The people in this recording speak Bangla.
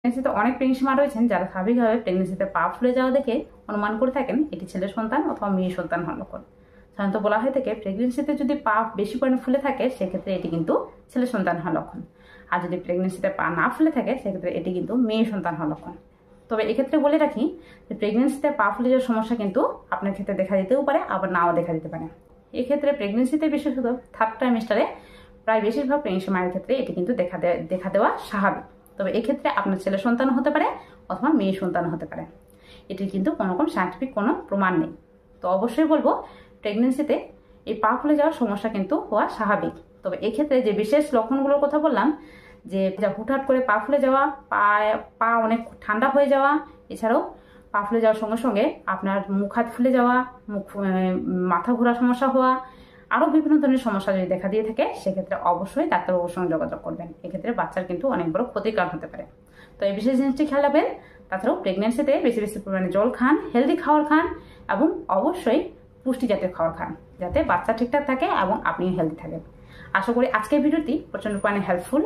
প্রেগনেন্সিতে অনেক প্রেগনেন্সি মা রয়েছেন যারা স্বাভাবিকভাবে প্রেগনেন্সিতে পা ফুলে যাওয়া দেখে অনুমান করে থাকেন এটি ছেলে সন্তান অথবা মেয়ে সন্তান হওয়ার লক্ষণ। সাধারণত বলা হয়ে থাকে প্রেগনেন্সিতে যদি পা বেশি পরিমাণে ফুলে থাকে সেক্ষেত্রে এটি কিন্তু ছেলে সন্তান হওয়ার লক্ষণ, আর যদি প্রেগনেন্সিতে পা না ফুলে থাকে সেক্ষেত্রে এটি কিন্তু মেয়ে সন্তান হওয়ার লক্ষণ। তবে এক্ষেত্রে বলে রাখি যে প্রেগনেন্সিতে পা ফুলে যাওয়ার সমস্যা কিন্তু আপনার ক্ষেত্রে দেখা দিতেও পারে, আবার নাও দেখা দিতে পারে। এক্ষেত্রে প্রেগনেন্সিতে বিশেষত থার্ড ট্রাইমেস্টারে প্রায় বেশিরভাগ প্রেগনেন্সি মায়ের ক্ষেত্রে এটি কিন্তু দেখা দেওয়া স্বাভাবিক। তবে এক্ষেত্রে আপনার ছেলে সন্তান হতে পারে অথবা মেয়ে সন্তান হতে পারে, এটির কিন্তু কোনো রকম সায়েন্টিফিক কোনো প্রমাণ নেই। তো অবশ্যই বলবো প্রেগনেন্সিতে এই পা ফুলে যাওয়ার সমস্যা কিন্তু হওয়া স্বাভাবিক। তবে এক্ষেত্রে যে বিশেষ লক্ষণগুলোর কথা বললাম, যে হুটহাট করে পা ফুলে যাওয়া, পা অনেক ঠান্ডা হয়ে যাওয়া, এছাড়াও পা ফুলে যাওয়ার সঙ্গে সঙ্গে আপনার মুখ হাত ফুলে যাওয়া, মাথা ঘোরার সমস্যা হওয়া, আরও বিভিন্ন ধরনের সমস্যা যদি দেখা দিয়ে থাকে সেক্ষেত্রে অবশ্যই ডাক্তারবাবুর সঙ্গে যোগাযোগ করবেন। এক্ষেত্রে বাচ্চার কিন্তু অনেক বড় ক্ষতির কারণ হতে পারে। তো এই বিশেষ জিনিসটি খেয়াল রাখবেন। তাছাড়াও প্রেগনেন্সিতে বেশি বেশি পরিমাণে জল খান, হেলদি খাবার খান এবং অবশ্যই পুষ্টি জাতীয় খাবার খান, যাতে বাচ্চা ঠিকঠাক থাকে এবং আপনিও হেলদি থাকেন। আশা করি আজকের ভিডিওটি প্রচন্ড পরিমাণে হেল্পফুল